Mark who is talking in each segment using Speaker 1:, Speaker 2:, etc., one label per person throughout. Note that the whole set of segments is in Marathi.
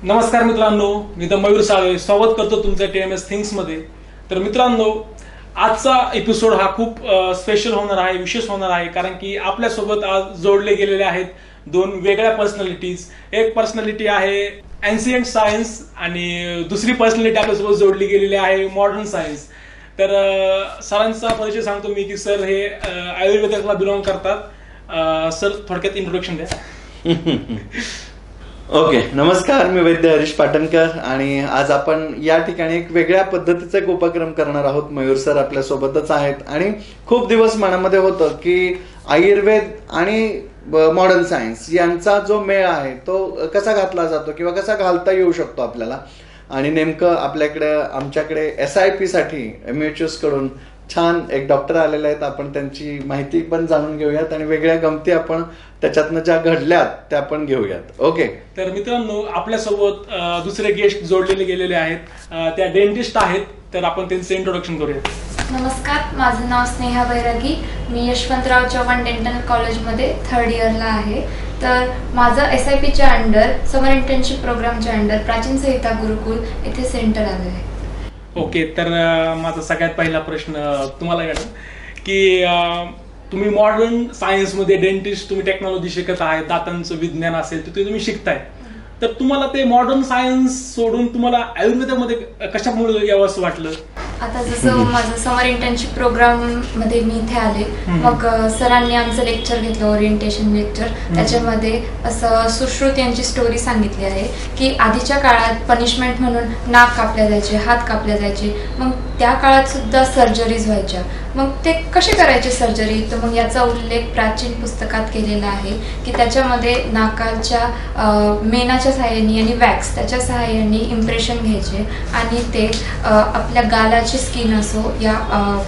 Speaker 1: नमस्कार मित्रांनो, मी द मयूर साळवे स्वागत करतो तुमच्या TMS थिंग्स मध्ये. तर मित्रांनो, आजचा एपिसोड हा खूप स्पेशल होणार आहे, विशेष होणार आहे, कारण की आपल्यासोबत आज जोडले गेलेले आहेत दोन वेगळ्या पर्सनॅलिटीज. एक पर्सनॅलिटी आहे एन्शियंट सायन्स आणि दुसरी पर्सनॅलिटी आपल्यासोबत जोडली गेलेली आहे मॉडर्न सायन्स. तर सरांचा परिचय सांगतो मी की सर हे आयुर्वेदाला बिलॉंग करतात. सर थोडक्यात इंट्रोडक्शन द्या.
Speaker 2: ओके, नमस्कार. मी वैद्य हरीश पाटणकर आणि आज आपण या ठिकाणी एक वेगळ्या पद्धतीचा एक उपक्रम करणार आहोत. मयूर सर आपल्या सोबतच आहेत आणि खूप दिवस मनामध्ये होतं की आयुर्वेद आणि मॉडर्न सायन्स यांचा जो मेळ आहे तो कसा घातला जातो किंवा कसा घालता येऊ शकतो आपल्याला. आणि नेमकं आमच्याकडे SIP साठी MHS कडून छान एक डॉक्टर आलेले आहेत. आपण त्यांची माहिती पण जाणून घेऊयात आणि वेगळ्या गमती आपण त्याच्यातनं ज्या घडल्यात त्या पण घेऊयात. ओके,
Speaker 1: तर मित्रांनो, आपल्यासोबत दुसरे गेस्ट जोडलेले गेलेले आहेत. त्या डेंटिस्ट आहेत, तर आपण त्यांचं इंट्रोडक्शन करूयात.
Speaker 3: नमस्कार, माझं नाव स्नेहा बैरागी. मी यशवंतराव चव्हाण डेंटल कॉलेजमध्ये 3rd इयरला आहे. तर माझं SIPच्या अंडर समर इंटर्नशिप प्रोग्रामच्या अंडर प्राचीन संहिता गुरुकुल येथे सेंटर आलं आहे.
Speaker 1: ओके, तर माझा सगळ्यात पहिला प्रश्न तुम्हाला मॅडम की तुम्ही मॉडर्न सायन्समध्ये डेंटिस्ट, तुम्ही टेक्नॉलॉजी शिकत आहे, दातांचं विज्ञान असेल तर तुम्ही शिकताय. तर तुम्हाला ते मॉडर्न सायन्स सोडून तुम्हाला आयुर्वेदामध्ये कशामुळे यावं असं वाटलं?
Speaker 3: आता जसं माझं समर इंटर्नशिप प्रोग्राम मध्ये मी इथे आले, मग सरांनी आमचं लेक्चर घेतलं, ओरिएंटेशन लेक्चर. त्याच्यामध्ये असं सुश्रुत यांची स्टोरी सांगितली आहे की आधीच्या काळात पनिशमेंट म्हणून नाक कापल्या जायचे, हात कापल्या जायचे. मग त्या काळात सुद्धा सर्जरीज व्हायच्या. मग ते कसे करायचे सर्जरी? तर मग याचा उल्लेख प्राचीन पुस्तकात केलेला आहे की त्याच्यामध्ये नाकाच्या मेणाच्या सहाय्याने आणि वॅक्स त्याच्या सहाय्याने इम्प्रेशन घ्यायचे आणि ते आपल्या गालाची स्किन असो या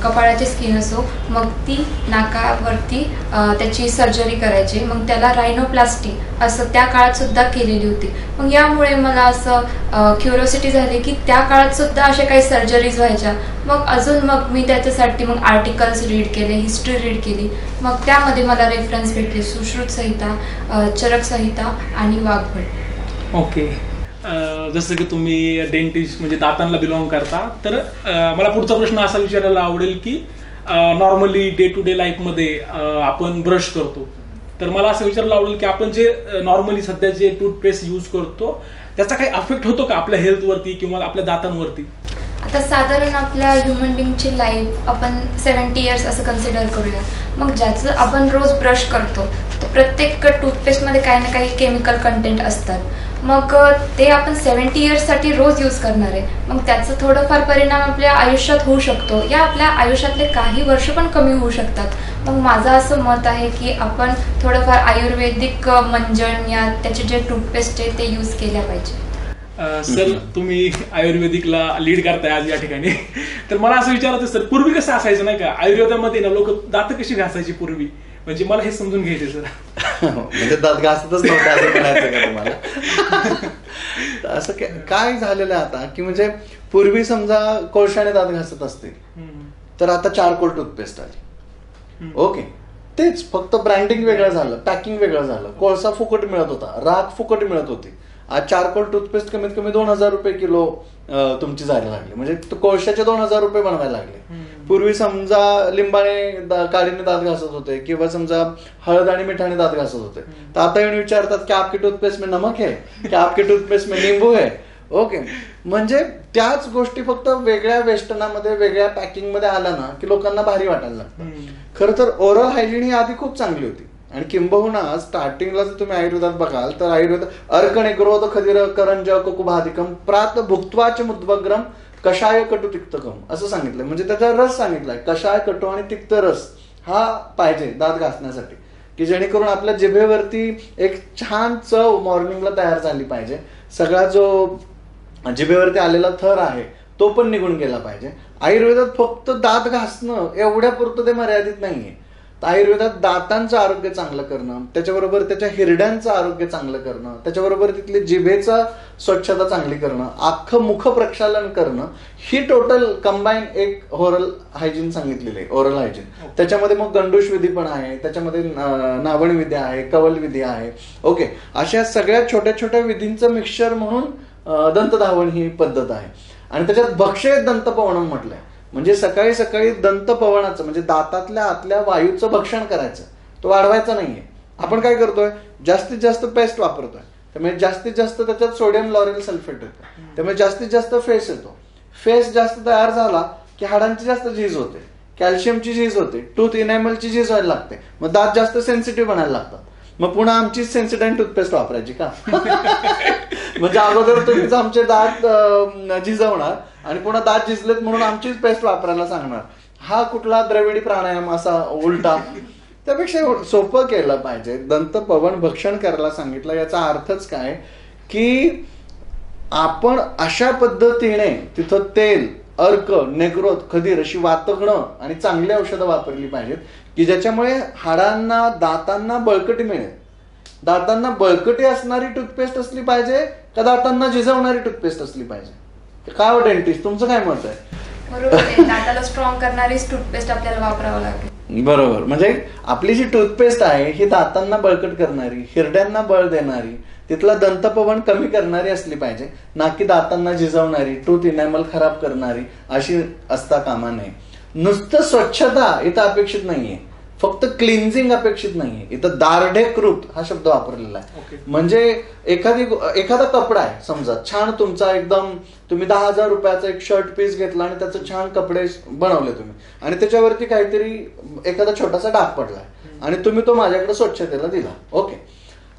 Speaker 3: कपाळाची स्किन असो, मग ती नाकावरती त्याची सर्जरी करायची. मग त्याला रायनोप्लास्टी असं त्या काळात सुद्धा केलेली होती. मग यामुळे मला असं क्युरिओसिटी झाली की त्या काळात सुद्धा अशा काही सर्जरीज व्हायच्या. मग मी त्याच्यासाठी मग आर्टिकल्स रीड केले, हिस्ट्री रीड केली. मग त्यामध्ये मला रेफरन्स भेटले सुश्रुत संहिता, चरक संहिता आणि वाघभट.
Speaker 1: ओके, जसं की तुम्ही डेंटिस्ट म्हणजे दातांना बिलॉंग करता, तर मला पुढचा प्रश्न असा विचारायला आवडेल की नॉर्मली डे टू डे लाईफमध्ये आपण ब्रश करतो, तर मला असं विचारायला आवडेल की आपण जे नॉर्मली सध्या जे टूथपेस्ट यूज करतो त्याचा काही अफेक्ट होतो का आपल्या हेल्थवरती किंवा आपल्या दातांवरती?
Speaker 3: आता साधारण आपल्या ह्युमन बिंगची लाईफ आपण 70 इयर्स असं कन्सिडर करूया. मग ज्याचं आपण रोज ब्रश करतो तर प्रत्येक टूथपेस्टमध्ये काही ना काही केमिकल कंटेंट असतात. मग ते आपण 70 इयर्ससाठी रोज यूज करणार आहे. मग त्याचं थोडंफार परिणाम आपल्या आयुष्यात होऊ शकतो या आपल्या आयुष्यातले काही वर्ष पण कमी होऊ शकतात. मग माझं असं मत आहे की आपण थोडंफार आयुर्वेदिक मंजन या त्याचे जे टूथपेस्ट आहे ते यूज केल्या पाहिजे.
Speaker 1: सर, तुम्ही आयुर्वेदिकला लीड करताय आज या ठिकाणी, तर मला असं विचारायचं सर, पूर्वी कसं असायचं नाही का आयुर्वेदामध्ये ना, लोक दात कशी घासायची पूर्वी, म्हणजे मला हे समजून घ्यायचे सर.
Speaker 2: म्हणजे दात घासतच नव्हतं असं म्हणायचं का तुम्हाला? असं काय झालेलं आहे आता की म्हणजे पूर्वी समजा कोळशाने दात घासत असतील तर आता चारकोल टूथपेस्ट आली. ओके, तेच फक्त ब्रँडिंग वेगळं झालं, पॅकिंग वेगळं झालं. कोळसा फुकट मिळत होता, राख फुकट मिळत होती. आज चारकोल टूथपेस्ट कमीत कमी 2000 रुपये किलो तुमची जायला लागली. म्हणजे कोळशाचे 2000 रुपये बनवायला लागले. पूर्वी समजा लिंबाने काडीने दात घासत होते किंवा समजा हळद आणि मिठाने दात घासत होते, तर आता येऊन विचारतात की आपकी टूथपेस्ट में नमक है, की आपकी टूथपेस्ट में नींबू है. ओके, म्हणजे त्याच गोष्टी फक्त वेगळ्या वेस्टर्नामध्ये वेगळ्या पॅकिंग मध्ये आल्या ना की लोकांना भारी वाटायला लागतं. खरं तर ओरल हायजीन ही आधी खूप चांगली होती. आणि किंबहुना स्टार्टिंगला जर तुम्ही आयुर्वेदात बघाल तर आयुर्वेद अर्कणे ग्रोध खदिर करंज कुकुभाधिकम प्रात भुक्त्वाच मुद्वग्रम कषाय कटू तिक्तकम असं सांगितलंय. म्हणजे त्याचा रस सांगितलाय, कषाय कटू आणि तिक्त रस हा पाहिजे दात घासण्यासाठी, की जेणेकरून आपल्या जिभेवरती एक छान चव मॉर्निंगला तयार झाली पाहिजे. सगळा जो जिभेवरती आलेला थर आहे तो पण निघून गेला पाहिजे. आयुर्वेदात फक्त दात घासणं एवढ्या पुरतं ते मर्यादित नाहीये, तर आयुर्वेदात दातांचं आरोग्य चांगलं करणं, त्याच्याबरोबर त्याच्या हिरड्यांचं आरोग्य चांगलं करणं, त्याच्याबरोबर तिथली जिभेचा स्वच्छता चांगली करणं, अख्खं मुख प्रक्षालन करणं, ही टोटल कंबाईन एक ओरल हायजीन सांगितलेली आहे, ओरल हायजीन. त्याच्यामध्ये मग गंडूश विधी पण आहे, त्याच्यामध्ये नावण विधी आहे, कवल विधी आहे. ओके, अशा सगळ्या छोट्या छोट्या विधींचं मिक्सचर म्हणून दंतधावण ही पद्धत आहे. आणि त्याच्यात भक्षय दंतपवणम म्हटलंय, म्हणजे सकाळी सकाळी दंतपवनाचं म्हणजे दातातल्या आतल्या वायूचं भक्षण करायचं, तो वाढवायचा नाहीये. आपण काय करतोय, जास्तीत जास्त पेस्ट वापरतोय, त्यामुळे जास्तीत जास्त त्याच्यात सोडियम लॉरेल सल्फेट येतं, त्यामुळे जास्तीत जास्त फेस येतो. फेस जास्त तयार झाला की हाडांची जास्त झीज होते, कॅल्शियमची झीज होते, टूथ इनॅमलची झीज व्हायला लागते, मग दात जास्त सेन्सिटिव्ह बनायला लागतात. मग पुन्हा आमची सेन्सिटाईन टूथपेस्ट वापरायची का? म्हणजे अगोदर तुम्हीच आमचे दात झिजवणार आणि पुन्हा दात झिजलेत म्हणून आमचीच पेस्ट वापरायला सांगणार. हा कुठला द्रविडी प्राणायाम असा उलटा? त्यापेक्षा सोपं केलं पाहिजे. दंतपवन भक्षण करायला सांगितलं, याचा अर्थच काय की आपण अशा पद्धतीने तिथं तेल, अर्क, नेग्रोथ, खदीर अशी वातगणं आणि चांगली औषधं वापरली पाहिजेत की ज्याच्यामुळे हाडांना, दातांना बळकटी मिळेल. दातांना बळकटी असणारी टूथपेस्ट असली पाहिजे का दातांना झिजवणारी टूथपेस्ट असली पाहिजे? काय हो डेंटिस्ट, तुमचं काय मत आहे?
Speaker 3: बरोबर आहे, दाताला स्ट्रॉंग करणारीच टूथपेस्ट आपल्याला वापरावं लागेल.
Speaker 2: बरोबर, म्हणजे आपली जी टूथपेस्ट आहे ही दातांना बळकट करणारी, हिरड्यांना बळ देणारी, तिथला दंतपवन कमी करणारी असली पाहिजे, ना की दातांना झिजवणारी, टूथ इनॅमल खराब करणारी अशी असता कामा नये. नुसतं स्वच्छता इथं अपेक्षित नाहीये, फक्त क्लिन्झिंग अपेक्षित नाहीये. इथं दार्ढ्यकृत हा शब्द वापरलेला आहे. म्हणजे एखादा कपडा आहे समजा छान तुमचा, एकदम तुम्ही 10,000 रुपयाचा एक शर्ट पीस घेतला आणि त्याचं छान कपडे बनवले तुम्ही, आणि त्याच्यावरती काहीतरी एखादा छोटासा डाग पडलाय आणि तुम्ही तो माझ्याकडे स्वच्छतेला दिला. ओके,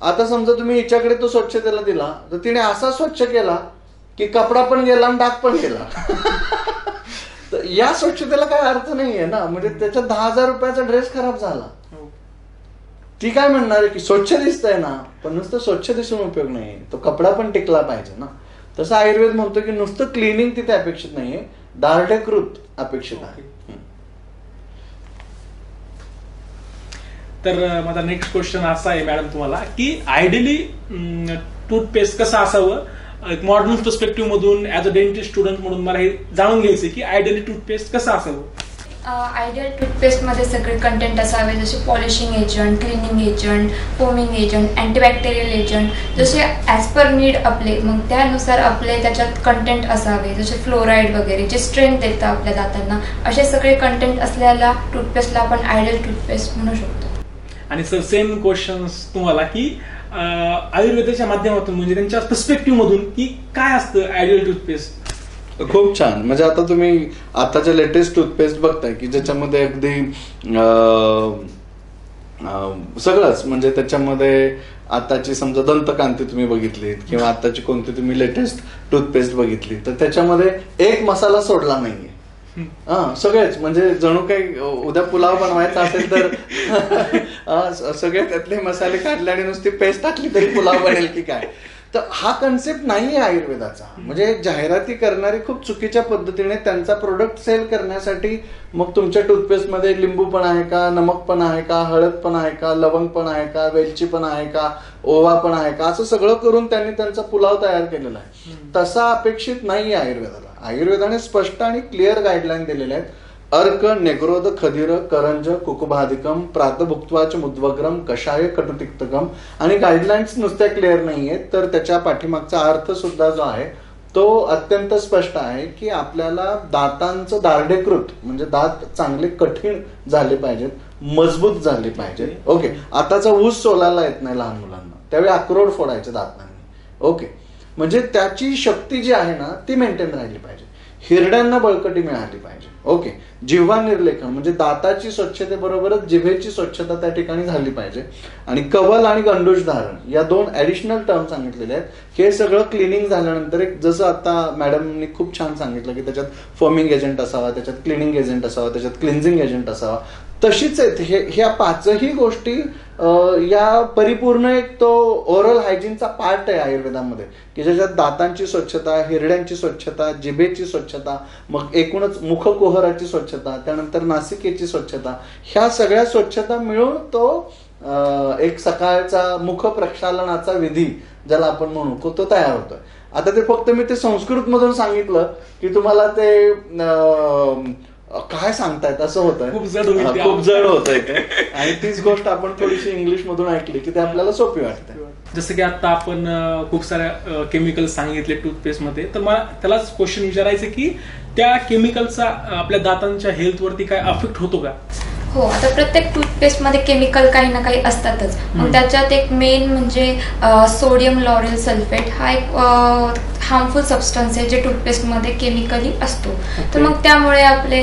Speaker 2: आता समजा तुम्ही हिच्याकडे तो स्वच्छतेला दिला, तर तिने असा स्वच्छ केला की कपडा पण गेला आणि डाग पण गेला. तर या स्वच्छतेला काय अर्थ नाहीये ना. म्हणजे त्याच्यात 10,000 रुपयाचा ड्रेस खराब झाला, ती काय म्हणणार आहे की स्वच्छ दिसतंय ना, पण नुसतं स्वच्छ दिसून उपयोग नाही, तो कपडा पण टिकला पाहिजे ना. तसं आयुर्वेद म्हणतो की नुसतं क्लिनिंग तिथे अपेक्षित नाहीये, दार्ढ्यकृत अपेक्षित आहे.
Speaker 1: तर माझा नेक्स्ट क्वेश्चन असा आहे मॅडम तुम्हाला की आयडियली टूथपेस्ट कसं असावं, एक मॉडर्न पर्स्पेक्टिव्ह मधून ऍज अ डेंटिस्ट स्टुडंट म्हणून मला हे जाणून घ्यायचं की आयडियली टूथपेस्ट कसं असावं.
Speaker 3: आयडियल टूथपेस्टमध्ये सगळे कंटेंट असावे, जसे polishing agent, cleaning agent, foaming agent, antibacterial agent, जसे ॲज पर नीड आपले, मग त्यानुसार आपले त्याच्यात कंटेंट असावे, जसे फ्लोराईड वगैरे जे स्ट्रेंथ देतं आपल्या दातांना, असे सगळे कंटेंट असलेला टूथपेस्टला आपण आयडियल टूथपेस्ट म्हणू शकतो.
Speaker 1: आणि सर सेम क्वेश्चन्स तुम्हाला की आयुर्वेदाच्या माध्यमातून म्हणजे त्यांच्या पर्स्पेक्टिव्ह मधून की काय असतं आयडियल टूथपेस्ट?
Speaker 2: खूप छान. म्हणजे आता तुम्ही आताच्या लेटेस्ट टूथपेस्ट बघताय की ज्याच्यामध्ये अगदी सगळंच, म्हणजे त्याच्यामध्ये आताची समजा दंतकांती तुम्ही बघितलीत किंवा आताची कोणती तुम्ही लेटेस्ट टूथपेस्ट बघितली, तर त्याच्यामध्ये एक मसाला सोडला नाहीये. सगळेच म्हणजे जणू काही उद्या पुलाव बनवायचा असेल तर सगळे त्यातले मसाले काढले आणि नुसती पेस्ट टाकली तरी पुलाव बनेल की काय. तर हा कन्सेप्ट नाहीये आयुर्वेदाचा. म्हणजे जाहिराती करणारे खूप चुकीच्या पद्धतीने त्यांचा प्रोडक्ट सेल करण्यासाठी मग तुमच्या टूथपेस्टमध्ये लिंबू पण आहे का, नमक पण आहे का, हळद पण आहे का, लवंग पण आहे का, वेलची पण आहे का, ओवा पण आहे का, असं सगळं करून त्यांनी त्यांचा पुलाव तयार केलेला आहे. तसा अपेक्षित नाहीये आयुर्वेदाला. आयुर्वेदाने स्पष्ट आणि क्लिअर गाईडलाईन दिलेल्या आहेत. अर्क, नेग्रोध, खदीर, करंज, कुकुभाधिकम, प्रातभुक्त्वाच मुद्वग्रम, कषाय, कटुतिक्तकम, आणि गाईडलाईन्स नुसत्या क्लिअर नाहीये, तर त्याच्या पाठीमागचा अर्थ सुद्धा जो आहे तो अत्यंत स्पष्ट आहे की आपल्याला दातांचं दार्ढ्यकृत म्हणजे दात चांगले कठीण झाले पाहिजेत, मजबूत झाले पाहिजेत. ओके, आताचा ऊस सोलायला येत नाही लहान मुलांना, त्यावेळी अक्रोड फोडायचे दातांनी. ओके, म्हणजे त्याची शक्ती जी आहे ना ती मेंटेन राहिली पाहिजे. हिरड्यांना बळकटी मिळाली पाहिजे. ओके, जिव्हा निर्लेखन म्हणजे दाताची स्वच्छतेबरोबरच जिभेची स्वच्छता त्या ठिकाणी झाली पाहिजे. आणि कवल आणि गंडूष धारण या दोन ऍडिशनल टर्म सांगितलेले आहेत. हे सगळं क्लिनिंग झाल्यानंतर एक, जसं आता मॅडमनी खूप छान सांगितलं की त्याच्यात फोमिंग एजंट असावा, त्याच्यात क्लिनिंग एजंट असावा, त्याच्यात क्लिन्झिंग एजंट असावा. तशीच आहेत. ह्या पाचही गोष्टी या परिपूर्ण एक तो ओरल हायजीनचा पार्ट आहे आयुर्वेदामध्ये, की ज्याच्यात दातांची स्वच्छता, हिरड्यांची स्वच्छता, जिभेची स्वच्छता, मग एकूणच मुखकुहराची स्वच्छता, त्यानंतर नासिकेची स्वच्छता, ह्या सगळ्या स्वच्छता मिळून तो एक सकाळचा मुख प्रक्षालनाचा विधी ज्याला आपण म्हणू तो तयार होतोय. आता ते फक्त मी ते संस्कृत मधून सांगितलं की तुम्हाला ते काय सांगतायत असं होतंय, खूप जड होतंय ते. आणि तीच गोष्ट आपण थोडीशी इंग्लिश मधून ऐकली की ते आपल्याला सोपी वाटते.
Speaker 1: जसं की आता आपण खूप साऱ्या केमिकल सांगितले टूथपेस्ट मध्ये, तर मला त्यालाच क्वेश्चन विचारायचं की त्या केमिकलचा आपल्या दातांच्या हेल्थवरती काय अफेक्ट होतो का?
Speaker 3: हो, आता प्रत्येक टूथपेस्ट मध्ये केमिकल काही ना काही असतातच. मग त्याच्यात एक मेन म्हणजे सोडियम लॉरेल सल्फेट हा एक हार्मफुल सबस्टन्स आहे जे टूथपेस्ट मध्ये केमिकली असतो. तर मग त्यामुळे आपले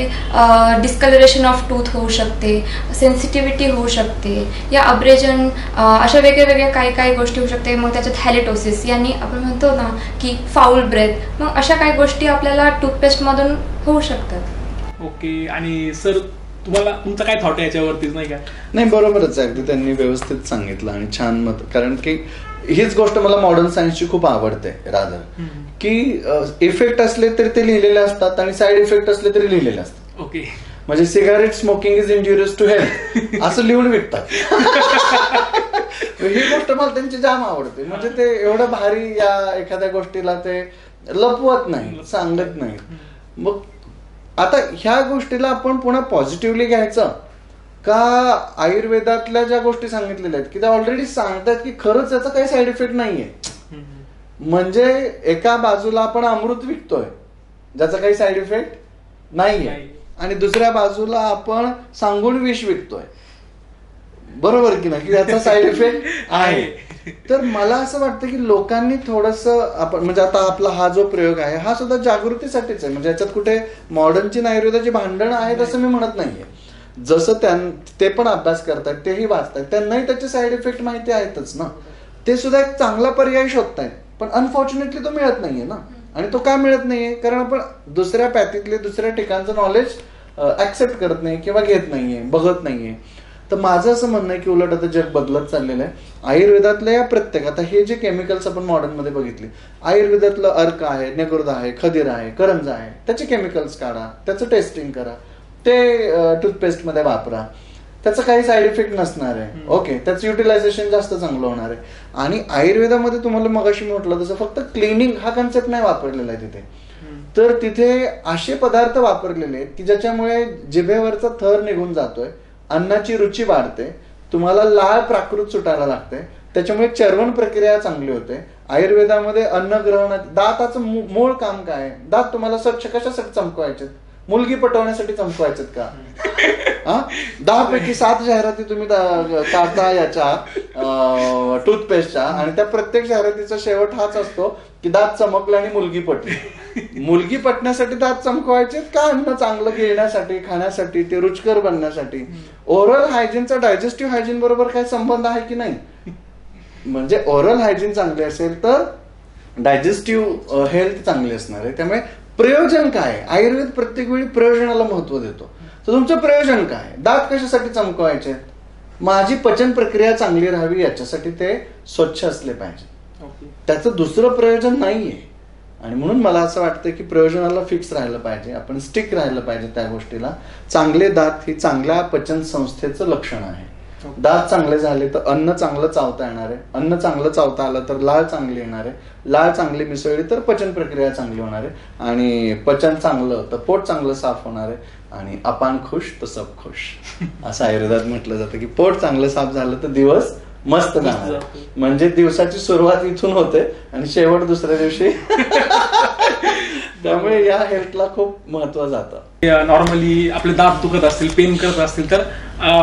Speaker 3: डिस्कलरेशन ऑफ टूथ होऊ शकते, सेन्सिटिव्हिटी होऊ शकते, या अब्रेजन, अशा वेगळ्या काही काही गोष्टी होऊ शकते. मग त्याच्यात हॅलिटोसिस, यांनी आपण म्हणतो ना की फाऊल ब्रेथ, मग अशा काही गोष्टी आपल्याला टूथपेस्ट मधून होऊ शकतात.
Speaker 1: ओके. आणि सर तुम्हाला तुमचा काय थॉट आहे याच्यावरतीच, नाही का?
Speaker 2: नाही, बरोबरच आहे, अगदी त्यांनी व्यवस्थित सांगितलं आणि छान मत. कारण की हीच गोष्ट मला मॉडर्न सायन्सची खूप आवडते रादर, की इफेक्ट असले तरी ते लिहिलेले असतात आणि साईड इफेक्ट असले तरी लिहिलेले असतात.
Speaker 1: ओके.
Speaker 2: म्हणजे cigarette smoking is injurious to health असं लिहून विकतात. ही गोष्ट मला त्यांची जाम आवडते. म्हणजे ते एवढं भारी या एखाद्या गोष्टीला ते लपवत नाही, सांगत नाही. मग आता ह्या गोष्टीला आपण पुन्हा पॉझिटिव्हली घ्यायचं का आयुर्वेदातल्या ज्या गोष्टी सांगितलेल्या आहेत की त्या ऑलरेडी सांगतात की खरंच याचा काही साईड इफेक्ट नाहीये. म्हणजे एका बाजूला आपण अमृत विकतोय ज्याचा काही साईड इफेक्ट नाहीये, आणि दुसऱ्या बाजूला आपण सांगून विष विकतोय, बरोबर की नाही, की याचा साईड इफेक्ट आहे. तर मला असं वाटतं की लोकांनी थोडंसं आपण म्हणजे आता आपला हा जो प्रयोग आहे हा सुद्धा जागृतीसाठीच आहे. म्हणजे याच्यात कुठे मॉडर्नची ना आयुर्वेदाची भांडणं आहेत असं मी म्हणत नाहीये. जसं ते पण अभ्यास करतायत, तेही वाचतायत, त्यांनाही त्याचे साईड इफेक्ट माहिती आहेतच ना. ते सुद्धा एक चांगला पर्याय शोधतायत, पण अनफॉर्च्युनेटली तो मिळत नाहीये ना. आणि तो का मिळत नाहीये? कारण आपण दुसऱ्या पॅथीतले दुसऱ्या ठिकाणचं नॉलेज ऍक्सेप्ट करत नाही किंवा घेत नाहीये, बघत नाहीये. तर माझं असं म्हणणं आहे की उलट आता जग बदलत चाललेलं आहे. आयुर्वेदातल्या या प्रत्येक, आता हे जे केमिकल्स आपण मॉडर्न मध्ये बघितले, आयुर्वेदातलं अर्क आहे, नेगुर्द आहे, खदीर आहे, करंजा आहे, त्याचे केमिकल्स काढा, त्याचं टेस्टिंग करा, ते टूथपेस्ट मध्ये वापरा, त्याचं काही साईड इफेक्ट नसणार आहे. ओके, त्याचं युटिलायझेशन जास्त चांगलं होणार आहे. आणि आयुर्वेदामध्ये तुम्हाला मगाशी म्हटलं तसं फक्त क्लिनिंग हा कन्सेप्ट नाही वापरलेला आहे तिथे. तर तिथे असे पदार्थ वापरलेले आहेत की ज्याच्यामुळे जिभेवरचा थर निघून जातोय, अन्नाची रुची वाढते, तुम्हाला लाळ प्राकृत सुटायला लागते, त्याच्यामुळे चर्वण प्रक्रिया चांगली होते. आयुर्वेदामध्ये अन्न ग्रहणात दाताचं मूळ काम काय आहे? दात तुम्हाला स्वच्छ कशासाठी चमकवायचे? मुलगी पटवण्यासाठी चमकवायचे का? 10 पैकी 7 जाहिराती तुम्ही काढता याच्या टूथपेस्टच्या, आणि त्या प्रत्येक जाहिरातीचा शेवट हाच असतो की दात चमकले आणि मुलगी पटली. मुलगी पटण्यासाठी दात चमकवायचे का अन्न चांगलं घेण्यासाठी, खाण्यासाठी, ते रुचकर बनण्यासाठी? ओरल हायजीनचा डायजेस्टिव्ह हायजीन बरोबर काय संबंध आहे की नाही? म्हणजे ओरल हायजीन चांगली असेल तर डायजेस्टिव्ह हेल्थ चांगली असणार आहे. त्यामुळे प्रयोजन काय? आयुर्वेद प्रत्येक वेळी प्रयोजनाला महत्व देतो. तर तुमचं प्रयोजन काय? दात कशासाठी चमकवायचे? माझी पचन प्रक्रिया चांगली राहावी याच्यासाठी ते स्वच्छ असले पाहिजे. त्याचं दुसरं प्रयोजन नाहीये. आणि म्हणून मला असं वाटतं की प्रयोजनाला फिक्स राहिलं पाहिजे, आपण स्टिक राहिलं पाहिजे त्या गोष्टीला. चांगले दात ही चांगल्या पचन संस्थेचं लक्षण आहे. दात चांगले झाले तर अन्न चांगलं चावता येणार आहे, अन्न चांगलं चावता आलं तर लाळ चांगली येणार आहे, लाळ चांगली मिसळली तर पचन प्रक्रिया चांगली होणार आहे, आणि पचन चांगलं तर पोट चांगलं साफ होणार आहे, आणि अपान खुश तर सब खुश असं आयुर्वेदात म्हटलं जातं की पोट चांगलं साफ झालं तर दिवस मस्त जाणार. म्हणजे दिवसाची सुरुवात इथून होते आणि शेवट दुसऱ्या दिवशी. त्यामुळे या हेल्थला खूप महत्व जातं.
Speaker 1: नॉर्मली आपले दात दुखत असतील, पेन करत असतील, तर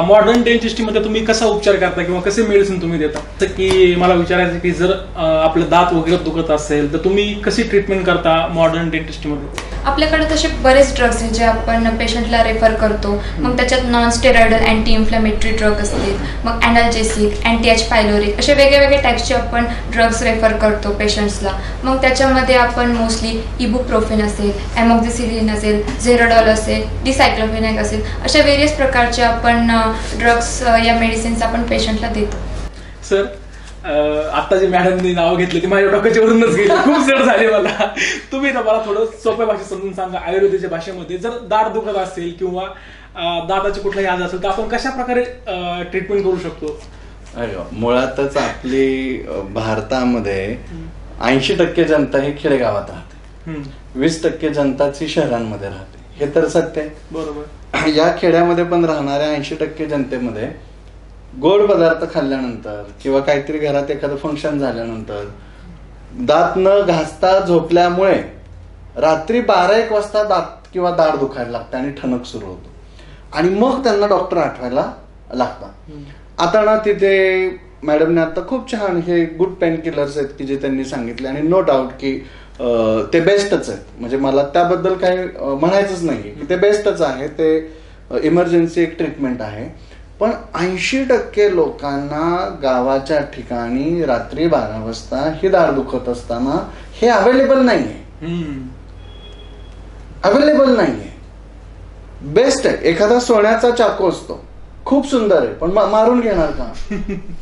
Speaker 1: मॉडर्न डेंटिस्ट्रीमध्ये तुम्ही कसा उपचार करता किंवा कसे मेडिसिन तुम्ही देता? तर की मला विचारायचं की जर आपलं दात वगैरे दुखत असेल तर तुम्ही कशी ट्रीटमेंट करता मॉडर्न डेंटिस्ट्रीमध्ये?
Speaker 3: आपल्याकडे तसे बरेच ड्रग्स आहेत जे आपण पेशंटला रेफर करतो. मग त्याच्यात non steroidal anti inflammatory drug असतील, मग अॅनाल्जेसिक, अँटी एच पायलोरिक, असे वेगवेगळे टाईप्सचे आपण ड्रग्स रेफर करतो पेशंट्सला. मग त्याच्यामध्ये आपण मोस्टली इबुप्रोफेन असेल, ॲमॉक्झिसिलिन असेल, झेरोडॉल ट्रामाडॉल असेल, डिसायक्लोफेनाक असेल, अशा वेरियस प्रकारचे आपण ड्रग्स या मेडिसिन्स आपण पेशंटला देतो.
Speaker 1: सर, आता जे मॅडमनी नाव घेतले ते माझ्या डोक्याच्या वरूनच गेले, खूप जड झाले मला. तुम्ही ना मला थोडं सोप्या भाषेत समजून सांगा, आयुर्वेदाच्या भाषेमध्ये जर दाढ दुखत असेल किंवा दाताचे कुठलाही आजार असेल तर आपण कशा प्रकारे ट्रीटमेंट करू शकतो?
Speaker 2: मुळातच आपली भारतामध्ये 80% जनता ही खेडेगावात राहते, 20% जनताची शहरांमध्ये राहते. हे तर सत्य आहे.
Speaker 1: बरोबर.
Speaker 2: या खेड्यामध्ये पण राहणाऱ्या 80% जनतेमध्ये गोड पदार्थ खाल्ल्यानंतर किंवा काहीतरी घरात एखादं फंक्शन झाल्यानंतर दात न घासता झोपल्यामुळे रात्री 12-1 वाजता दात किंवा दाढ दुखायला लागते आणि ठणक सुरू होतो आणि मग त्यांना डॉक्टर आठवायला लागतात. आता ना तिथे मॅडमने आता खूप छान हे गुड पेन किलर्स आहेत की जे त्यांनी सांगितले आणि नो डाऊट की ते बेस्टच आहेत. म्हणजे मला त्याबद्दल काही म्हणायचंच नाही की ते बेस्टच आहे, ते इमर्जन्सी एक ट्रीटमेंट आहे. पण 80% लोकांना गावाच्या ठिकाणी रात्री 12 वाजता ही दाढ दुखत असताना हे अवेलेबल नाहीये. अवेलेबल नाहीये. बेस्ट आहे, एखादा सोन्याचा चाकू असतो, खूप सुंदर आहे, पण मारून घेणार का?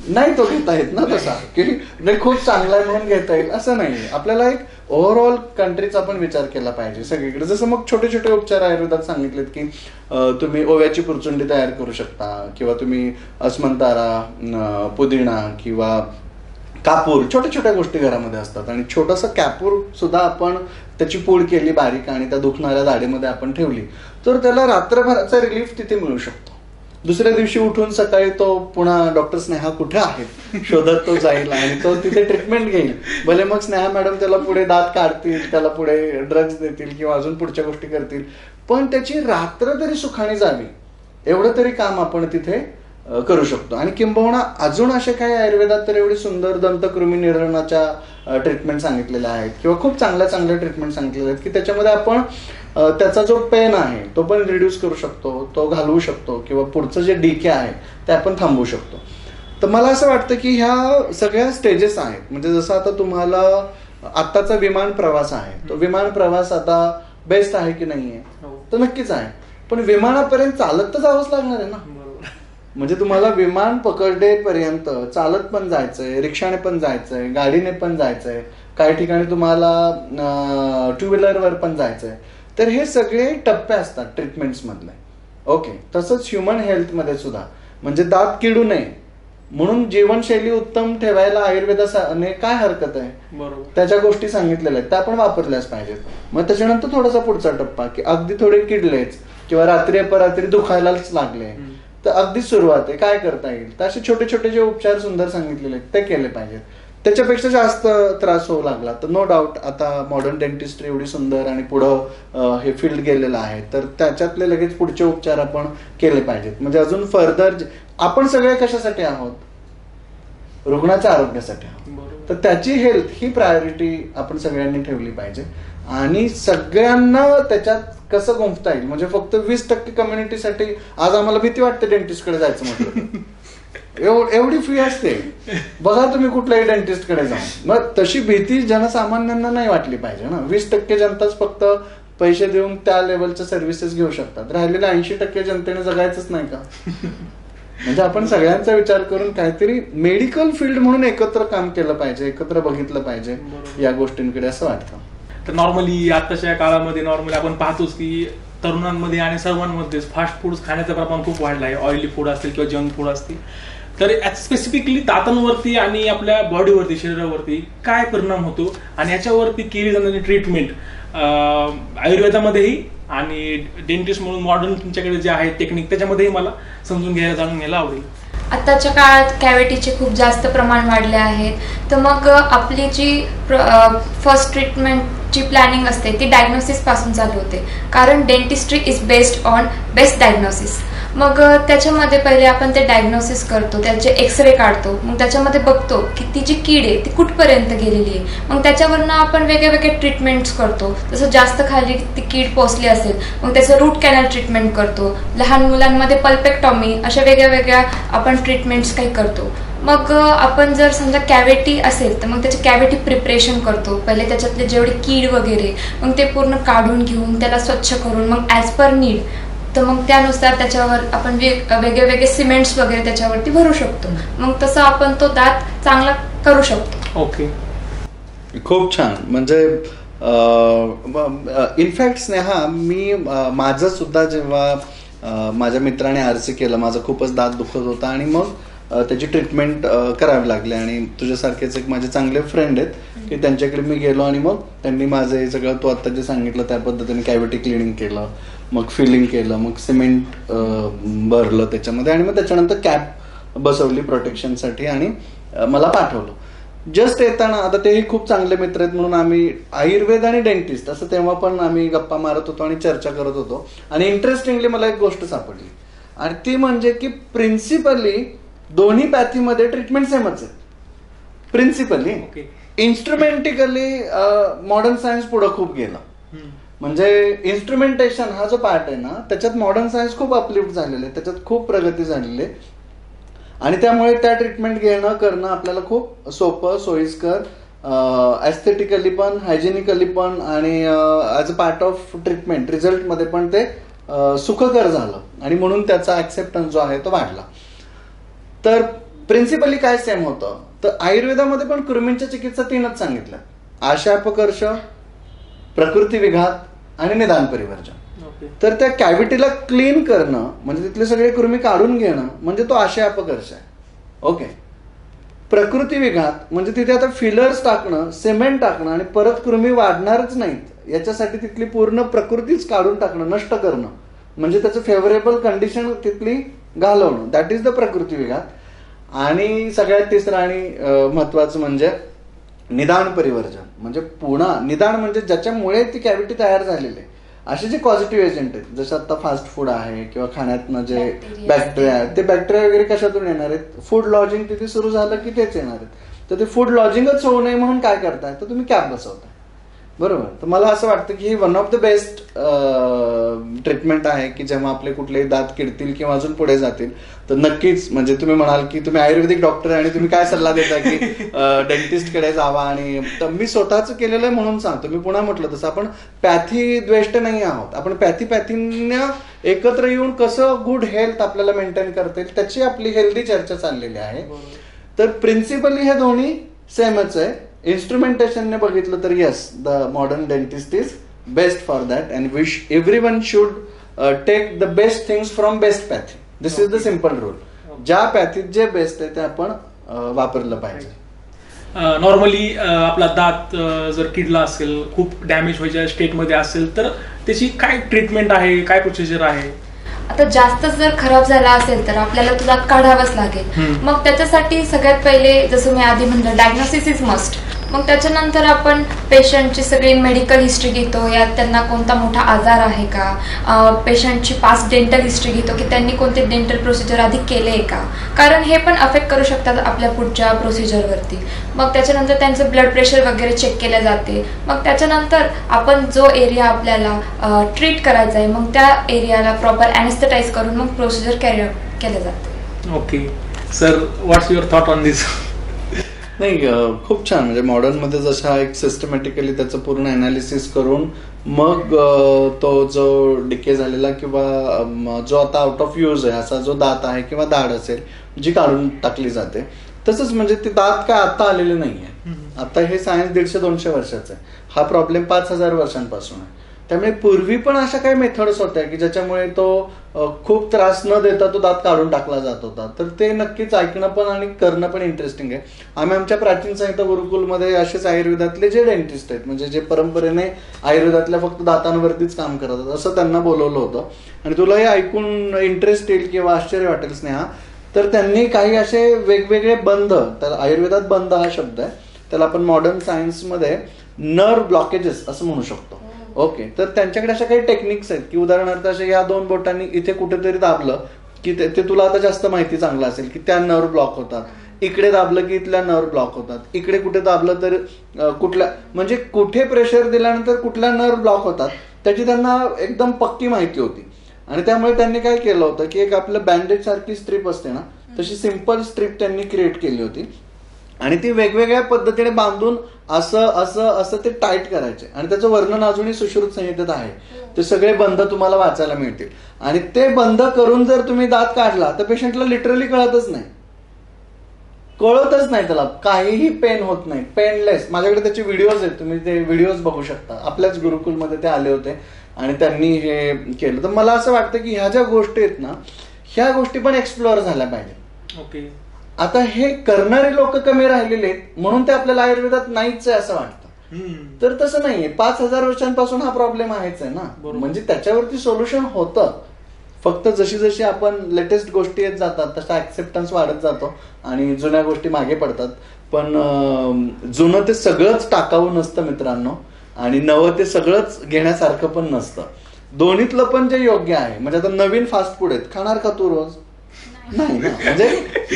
Speaker 2: नाही तो घेता येत ना तसा की नाही खूप चांगला आहे म्हणून घेता येईल असं नाही. आपल्याला एक ओव्हरऑल कंट्रीचा आपण विचार केला पाहिजे सगळीकडे. जसं मग छोटे छोटे उपचार आयुर्वेदात सांगितलेत की तुम्ही ओव्याची पुरचुंडी तयार करू शकता किंवा तुम्ही अस्मंतारा, पुदिना किंवा कापूर, छोट्या छोट्या गोष्टी घरामध्ये असतात आणि छोटंसं कॅपूर सुद्धा आपण त्याची पूड केली बारीक आणि त्या दुखणाऱ्या दाढीमध्ये आपण ठेवली तर त्याला रात्रभराचा रिलीफ तिथे मिळू शकतो. दुसऱ्या दिवशी उठून सकाळी तो पुन्हा डॉक्टर स्नेहा कुठे आहेत शोधत तो जाईल आणि तो तिथे ट्रीटमेंट घेईल. भले मग स्नेहा मॅडम त्याला पुढे दात काढतील, त्याला पुढे ड्रग्ज देतील किंवा अजून पुढच्या गोष्टी करतील, पण त्याची रात्र तरी सुखाणी जावी एवढं तरी काम आपण तिथे करू शकतो. आणि किंबहुना अजून असे काही आयुर्वेदात तर एवढी सुंदर दंतकृमी निराकरणाच्या ट्रीटमेंट सांगितलेल्या आहेत किंवा खूप चांगल्या चांगल्या ट्रीटमेंट सांगितलेल्या आहेत की त्याच्यामध्ये आपण त्याचा जो पेन आहे तो पण रिड्यूस करू शकतो, तो घालवू शकतो किंवा पुढचं जे डीके आहे ते आपण थांबवू शकतो. तर मला असं वाटतं की ह्या सगळ्या स्टेजेस आहेत. म्हणजे जसं आता तुम्हाला आत्ताचा विमान प्रवास आहे, तो विमान प्रवास आता बेस्ट आहे की नाहीये तर नक्कीच आहे, पण विमानापर्यंत चालत तर जावंच लागणार आहे ना. म्हणजे तुम्हाला विमान पकडलेपर्यंत चालत पण जायचंय, रिक्षाने पण जायचंय, गाडीने पण जायचंय, काही ठिकाणी तुम्हाला 2 व्हीलरवर पण जायचंय. तर हे सगळे टप्पे असतात ट्रीटमेंट्स मधले. ओके, तसंच ह्युमन हेल्थमध्ये सुद्धा म्हणजे दात किडू नये म्हणून जीवनशैली उत्तम ठेवायला आयुर्वेदाने काय हरकत आहे, त्याच्या गोष्टी सांगितलेल्या आहेत त्या आपण वापरल्याच पाहिजेत. मग त्याच्यानंतर थोडासा पुढचा टप्पा की अगदी थोडे किडलेच किंवा रात्री अपरात्री दुखायलाच लागले तर अगदी सुरुवात आहे, काय करता येईल. तर असे छोटे छोटे जे उपचार सुंदर सांगितलेले आहेत ते केले पाहिजेत. त्याच्यापेक्षा जास्त त्रास होऊ लागला तर नो डाऊट आता मॉडर्न डेंटिस्ट्री एवढी सुंदर आणि पुढं हे फील्ड गेलेलं आहे तर त्याच्यातले लगेच पुढचे उपचार आपण केले पाहिजेत. म्हणजे अजून फर्दर आपण सगळे कशासाठी आहोत, रुग्णाच्या आरोग्यासाठी आहोत. तर त्याची हेल्थ ही प्रायोरिटी आपण सगळ्यांनी ठेवली पाहिजे आणि सगळ्यांना त्याच्यात कसं गुंफता येईल. म्हणजे फक्त 20% कम्युनिटीसाठी आज आम्हाला भीती वाटते डेंटिस्टकडे जायचं म्हटलं, एवढी फी असते बघा तुम्ही कुठल्याही डेंटिस्टकडे जाऊन. मग तशी भीती जनसामान्यांना नाही वाटली पाहिजे ना. 20% जनताच फक्त पैसे देऊन त्या लेवलच्या सर्व्हिसेस घेऊ शकतात, राहिलेल्या 80% जनतेने जगायचंच नाही का. म्हणजे आपण सगळ्यांचा विचार करून काहीतरी मेडिकल फील्ड म्हणून एकत्र काम केलं पाहिजे, एकत्र बघितलं पाहिजे या गोष्टींकडे असं वाटतं.
Speaker 1: तर नॉर्मली आताच्या काळामध्ये नॉर्मली आपण पाहतोच की तरुणांमध्ये आणि सर्वांमध्ये फास्ट फूड खाण्याचं प्रमाण खूप वाढलं आहे. ऑइली फूड असतील किंवा जंक फूड असतील. तर स्पेसिफिकली दातांवरती आणि आपल्या बॉडीवरती, शरीरावरती काय परिणाम होतो आणि याच्यावरती केली जाणारी ट्रीटमेंट आयुर्वेदामध्येही आणि डेंटिस्ट म्हणून मॉडर्न तुमच्याकडे जे आहे टेक्निक त्याच्यामध्येही मला समजून घ्यायला, जाणून घ्यायला आवडेल.
Speaker 3: आताच्या काळात कॅव्हिटीचे खूप जास्त प्रमाण वाढले आहेत. तर मग आपली जी फर्स्ट ट्रीटमेंटची प्लॅनिंग असते ती डायग्नोसिस पासून चालू होते, कारण dentistry is based on best diagnosis. मग त्याच्यामध्ये पहिले आपण ते डायग्नोसिस करतो, त्याचे एक्सरे काढतो, मग त्याच्यामध्ये बघतो की ती जी कीड आहे ती कुठपर्यंत गेलेली आहे. मग त्याच्यावरनं आपण वेगळे वेगळे ट्रीटमेंट्स करतो. जसं जास्त खाली ती कीड पोचली असेल मग त्याचं रूट कॅनल ट्रीटमेंट करतो. लहान मुलांमध्ये पल्पेक्टॉमी, अशा वेगळ्या वेगळ्या आपण ट्रीटमेंट्स काही करतो. मग आपण जर समजा कॅव्हिटी असेल तर मग त्याची कॅव्हिटी प्रिपरेशन करतो. पहिले त्याच्यातले जेवढे कीड वगैरे मग ते पूर्ण काढून घेऊन त्याला स्वच्छ करून मग ॲज पर नीड तर मग त्यानुसार त्याच्यावर आपण वेगळे वेगळे सिमेंट्स वगैरे त्याच्यावरती भरू शकतो. मग तसं आपण तो दात चांगला करू शकतो.
Speaker 1: ओके,
Speaker 2: खूप छान. म्हणजे इनफॅक्ट स्नेहा, मी माझं सुद्धा जेव्हा माझ्या मित्राने आरसी केलं, माझा खूपच दात दुखत होता आणि मग त्याची ट्रीटमेंट करावी लागली. आणि तुझ्यासारखेच एक माझे चांगले फ्रेंड आहेत की त्यांच्याकडे मी गेलो आणि मग त्यांनी माझं हे सगळं तू आता जे सांगितलं त्या पद्धतीने कॅव्हिटी क्लिनिंग केलं, मग फिलिंग केलं, मग सिमेंट भरलं त्याच्यामध्ये आणि मग त्याच्यानंतर कॅप बसवली प्रोटेक्शनसाठी आणि मला पाठवलं. जस्ट येताना, आता तेही खूप चांगले मित्र आहेत म्हणून आम्ही आयुर्वेद आणि डेंटिस्ट असं तेव्हा पण आम्ही गप्पा मारत होतो आणि चर्चा करत होतो. आणि इंटरेस्टिंगली मला एक गोष्ट सापडली आणि ती म्हणजे की प्रिन्सिपली दोन्ही पॅथीमध्ये ट्रीटमेंट सेमच आहे. प्रिन्सिपली इन्स्ट्रुमेंटिकली मॉडर्न सायन्स पुढे खूप गेला. म्हणजे इन्स्ट्रुमेंटेशन हा जो पार्ट आहे ना, त्याच्यात मॉडर्न सायन्स खूप अपलिफ्ट झालेलं आहे, त्याच्यात खूप प्रगती झालेली आहे आणि त्यामुळे त्या ट्रीटमेंट घेणं करणं आपल्याला खूप सोपं, सोयीस्कर, ऍस्थेटिकली पण, हायजेनिकली पण आणि as a part of treatment रिझल्टमध्ये पण ते सुखकर झालं आणि म्हणून त्याचा ऍक्सेप्टन्स जो आहे तो वाढला. तर प्रिन्सिपली काय सेम होतं, तर आयुर्वेदामध्ये पण कृमींच्या चिकित्सा 3च सांगितल्या: आशापकर्ष, प्रकृती विघात आणि निदान परिवर्जन. तर त्या कॅव्हिटीला क्लीन करणं म्हणजे तिथले सगळे कृमी काढून घेणं म्हणजे तो आशय अपकर्ष आहे. ओके. प्रकृती विघात म्हणजे तिथे आता फिलर्स टाकणं, सिमेंट टाकणं आणि परत कृमी वाढणारच नाहीत याच्यासाठी तिथली पूर्ण प्रकृतीच काढून टाकणं, नष्ट करणं म्हणजे त्याचं फेवरेबल कंडिशन तिथली घालवणं, दॅट इज द प्रकृती विघात. आणि सगळ्यात तिसरं आणि महत्वाचं म्हणजे निदान परिवर्जन. म्हणजे पुन्हा निदान म्हणजे ज्याच्यामुळे ती कॅव्हिटी तयार झालेली आहे असे जे पॉझिटिव्ह एजंट आहेत, जसं आता फास्ट फूड आहे किंवा खाण्यातनं जे बॅक्टेरिया आहेत, ते बॅक्टेरिया वगैरे कशातून येणार आहेत, फूड लॉजिंग तिथे सुरू झालं की तेच येणार आहेत. तर ते फूड लॉजिंगच होऊ नये म्हणून काय करताय, तर तुम्ही कॅप बसवताय. बरोबर. तर मला असं वाटतं की ही one of the best treatment आहे की जेव्हा आपले कुठलेही दात किडतील किंवा अजून पुढे जातील तर नक्कीच, म्हणजे तुम्ही म्हणाल की तुम्ही आयुर्वेदिक डॉक्टर आहे आणि तुम्ही काय सल्ला देता की डेंटिस्टकडे जावा. आणि तर मी स्वतःच केलेलं आहे म्हणून सांगतो. मी पुन्हा म्हटलं तसं आपण पॅथी द्वेष्ट नाही आहोत, आपण पॅथीनं एकत्र येऊन कसं गुड हेल्थ आपल्याला मेंटेन करता येईल त्याची आपली हेल्दी चर्चा चाललेली आहे. तर प्रिन्सिपली हे दोन्ही सेमच आहे. इन्स्ट्रुमेंटेशनने बघितलं तर yes, the modern dentist is best for that and wish everyone should take the best things from best पॅथी. This is the simple rule. ज्या पॅथीत जे बेस्ट आहे ते आपण वापरलं पाहिजे.
Speaker 1: नॉर्मली आपला दात जर किडला असेल, खूप डॅमेज व्हायच्या स्टेटमध्ये असेल तर त्याची काय ट्रीटमेंट आहे, काय प्रोसिजर आहे?
Speaker 3: आता जास्त जर खराब झाला असेल तर आपल्याला तो दात काढावाच लागेल. मग त्याच्यासाठी सगळ्यात पहिले जसं मी आधी म्हणलं, डायग्नोसिस इज मस्ट. मग त्याच्यानंतर आपण पेशंटची सगळी मेडिकल हिस्ट्री घेतो, यात त्यांना कोणता मोठा आजार आहे का, पेशंटची पास्ट डेंटल हिस्ट्री घेतो की त्यांनी कोणते डेंटल प्रोसिजर आधी केले आहे का, कारण हे पण अफेक्ट करू शकतात आपल्या पुढच्या प्रोसिजरवरती. मग त्याच्यानंतर त्यांचं ब्लड प्रेशर वगैरे चेक केले जाते. मग त्याच्यानंतर आपण जो एरिया आपल्याला ट्रीट करायचा आहे मग त्या एरियाला प्रॉपर ॲनेस्थेटाईज करून मग प्रोसिजर कॅरी आउट केलं जातं.
Speaker 1: Okay sir, what's your thought on this?
Speaker 2: नाही, खूप छान. म्हणजे मॉडर्न मध्ये जसा एक सिस्टमॅटिकली त्याचं पूर्ण अनालिसिस करून मग तो जो डिके झालेला किंवा जो आता आउट ऑफ यूज आहे असा जो दात आहे किंवा दाढ असेल जी काढून टाकली जाते, तसंच म्हणजे ते दात काय आता आलेले नाहीये. आता हे सायन्स 150-200 वर्षाचं आहे. हा प्रॉब्लेम 5000 वर्षांपासून आहे. त्यामुळे पूर्वी पण अशा काही मेथड्स होत्या की ज्याच्यामुळे तो खूप त्रास न देता तो दात काढून टाकला जात होता. तर ते नक्कीच ऐकणं पण आणि करणं पण इंटरेस्टिंग आहे. आम्ही आमच्या प्राचीन संहिता गुरुकुलमध्ये असेच आयुर्वेदातले जे डेंटिस्ट आहेत, म्हणजे जे परंपरेने आयुर्वेदातल्या फक्त दातांवरतीच काम करतात, असं त्यांना बोलवलं होतं. आणि तुला हे ऐकून इंटरेस्ट येईल किंवा आश्चर्य वाटेल स्नेहा, तर त्यांनी काही असे वेगवेगळे बंध, त्याला आयुर्वेदात बंध हा शब्द आहे, त्याला आपण मॉडर्न सायन्समध्ये नर्व ब्लॉकेजेस असं म्हणू शकतो. ओके. तर त्यांच्याकडे अशा काही टेक्निक्स आहेत की उदाहरणार्थ असे या 2 बोटांनी इथे कुठेतरी दाबलं की ते तुला आता जास्त माहिती चांगलं असेल की त्या नर्व ब्लॉक होतात, इकडे दाबलं की इथल्या नर्व ब्लॉक होतात, इकडे कुठे दाबलं तर कुठल्या, म्हणजे कुठे प्रेशर दिल्यानंतर कुठल्या नर्व ब्लॉक होतात त्याची त्यांना एकदम पक्की माहिती होती. आणि त्यामुळे त्यांनी काय केलं होतं की एक आपलं बँडेज सारखी स्ट्रीप असते ना, तशी सिंपल स्ट्रीप त्यांनी क्रिएट केली होती आणि ती वेगवेगळ्या पद्धतीने बांधून असं असं असं ते टाईट करायचे आणि त्याचं वर्णन अजूनही सुश्रुत संहितेत आहे. ते सगळे बंध तुम्हाला वाचायला मिळतील आणि ते बंद करून जर तुम्ही दात काढला तर पेशंटला लिटरली कळतच नाही त्याला काहीही पेन होत नाही, पेनलेस. माझ्याकडे त्याचे व्हिडिओज आहेत, तुम्ही ते व्हिडिओज बघू शकता. आपल्याच गुरुकुलमध्ये ते आले होते आणि त्यांनी हे केलं. तर मला असं वाटतं की ह्या ज्या गोष्टी आहेत ना, ह्या गोष्टी पण एक्सप्लोअर झाल्या पाहिजे.
Speaker 1: ओके.
Speaker 2: आता हे करणारे लोक कमी राहिलेले आहेत म्हणून ते आपल्याला आयुर्वेदात नाहीच आहे असं वाटतं. तर तसं नाहीये. 5,000 वर्षांपासून हा प्रॉब्लेम आहेच आहे ना. म्हणजे त्याच्यावरती सोल्युशन होतं. फक्त जशी जशी आपण लेटेस्ट गोष्टी येत जातात तसा ऍक्सेप्टन्स वाढत जातो आणि जुन्या गोष्टी मागे पडतात. पण जुनं ते सगळंच टाकाऊ नसतं मित्रांनो आणि नवं ते सगळंच घेण्यासारखं पण नसतं. दोन्हीतलं पण जे योग्य आहे. म्हणजे आता नवीन फास्ट फूड आहेत, खाणार का तू रोज? नाही ना. म्हणजे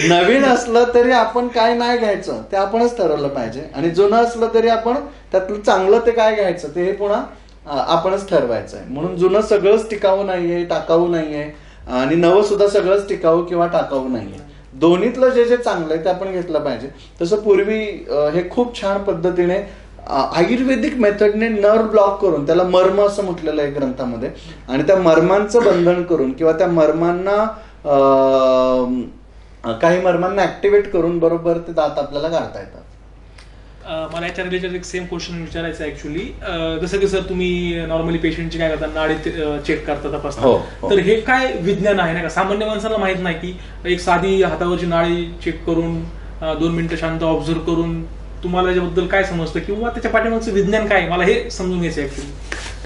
Speaker 2: नवीन असलं तरी आपण काय नाही घ्यायचं ते आपणच ठरवलं पाहिजे आणि जुनं असलं तरी आपण त्यातलं चांगलं ते काय घ्यायचं ते पुन्हा आपणच ठरवायचं आहे. म्हणून जुनं सगळंच टिकाऊ नाहीये, टाकाऊ नाहीये आणि नवं सुद्धा सगळंच टिकाऊ किंवा टाकाऊ नाहीये. दोन्हीतलं जे जे चांगलं आहे ते आपण घेतलं पाहिजे. तसं पूर्वी हे खूप छान पद्धतीने आयुर्वेदिक मेथडने नर्व ब्लॉक करून, त्याला मर्म असं म्हटलेलं आहे ग्रंथामध्ये, आणि त्या मर्मांचं बंधन करून किंवा त्या मर्मांना काही मर्मांना ऍक्टिव्हेट करून बरोबर ते दात आपल्याला काढता येतात.
Speaker 1: मला याच्या रिलेटेड एक सेम क्वेश्चन विचारायचं आहे ऍक्च्युली. जसं की सर तुम्ही नॉर्मली पेशंटची काय करता, नाडी चेक करता, तपासता, तर हे काय विज्ञान आहे ना का? सामान्य माणसाला माहित नाही की एक साधी हातावरची नाडी चेक करून 2 मिनिटं शांत ऑब्झर्व करून तुम्हाला याच्याबद्दल काय समजतं किंवा त्याच्या पाठीमागचं विज्ञान काय, मला हे समजून घ्यायचं ऍक्च्युली.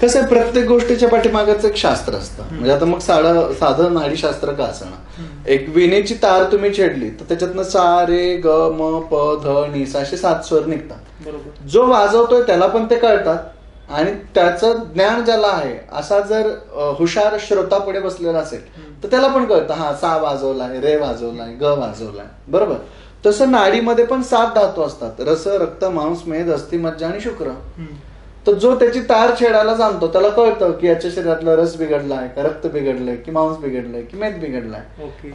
Speaker 2: कसं आहे, प्रत्येक गोष्टीच्या पाठीमागचं एक शास्त्र असतं. म्हणजे आता मग साधं नाडीशास्त्र का असणं, एक विणेची तार तुम्ही छेडली तर त्याच्यातनं सा रे ग म प ध नि सा असे 7 स्वर निघतात.
Speaker 1: बरोबर.
Speaker 2: जो वाजवतोय त्याला पण ते कळतात आणि त्याचं ज्ञान ज्याला आहे असा जर हुशार श्रोता पुढे बसलेला असेल तर त्याला पण कळतं, हा सा वाजवलाय, रे वाजवलाय, ग वाजवलाय. बरोबर. तसं नाडीमध्ये पण 7 धातू असतात, रस, रक्त, मांस, मेद, अस्थि, मज्जा आणि शुक्र. तर जो त्याची तार छेडायला जाणतो त्याला कळतं की याच्या शरीरातला रस बिघडलाय का, रक्त बिघडलंय की मांस बिघडलंय की मेद बिघडलाय.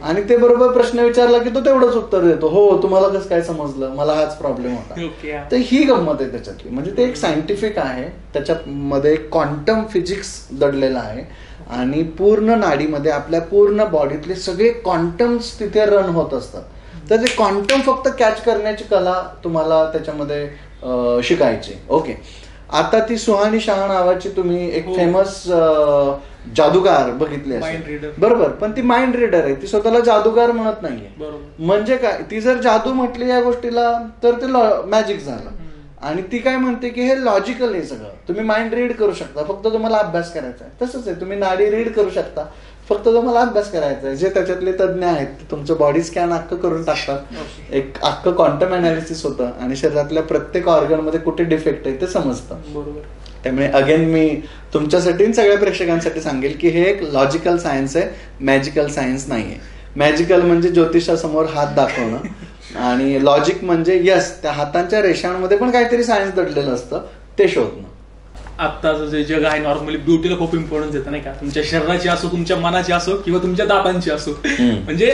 Speaker 2: आणि ते बरोबर प्रश्न विचारला की तो तेवढंच उत्तर देतो, हो तुम्हाला कसं काय समजलं, मला हाच प्रॉब्लेम होता. तर ही गंमत आहे त्याच्यातली. म्हणजे ते एक सायंटिफिक आहे, त्याच्यामध्ये क्वांटम फिजिक्स दडलेलं आहे आणि पूर्ण नाडीमध्ये आपल्या पूर्ण बॉडीतले सगळे क्वांटम्स तिथे रन होत असतात. तर ते क्वांटम फक्त कॅच करण्याची कला तुम्हाला त्याच्यामध्ये शिकायची. ओके. आता ती सुहानी शाह नावाची तुम्ही एक फेमस जादूगार बघितली असेल, बरोबर, पण ती माइंड रीडर आहे, ती स्वतःला जादूगार म्हणत नाहीये. म्हणजे काय, ती जर जादू म्हटली या गोष्टीला तर ते मॅजिक झालं. आणि ती काय म्हणते की हे लॉजिकल आहे सगळं, तुम्ही माइंड रीड करू शकता, फक्त तुम्हाला अभ्यास करायचा आहे. तसंच आहे, तुम्ही नाडी रीड करू शकता, फक्त तुम्हाला अभ्यास करायचा आहे. जे त्याच्यातले तज्ज्ञ आहेत तुमचं बॉडी स्कॅन अख्खं करून टाकतात, एक अख्खं क्वांटम अनालिसिस होतं आणि शरीरातल्या प्रत्येक ऑर्गन मध्ये कुठे डिफेक्ट आहे ते समजतं. बरोबर. त्यामुळे अगेन मी तुमच्यासाठी सगळ्या प्रेक्षकांसाठी सांगेल की हे एक लॉजिकल सायन्स आहे, मॅजिकल सायन्स नाहीये. मॅजिकल म्हणजे ज्योतिषासमोर हात दाखवणं आणि लॉजिक म्हणजे यस त्या हातांच्या रेषांमध्ये पण काहीतरी सायन्स दडलेलं असतं ते शोधणं.
Speaker 1: आत्ताचं जे जग आहे नॉर्मली ब्युटीला खूप इम्पॉर्टन्स देतं नाही का, तुमच्या शरीराची असो, तुमच्या मनाची असो किंवा तुमच्या दातांची असो. म्हणजे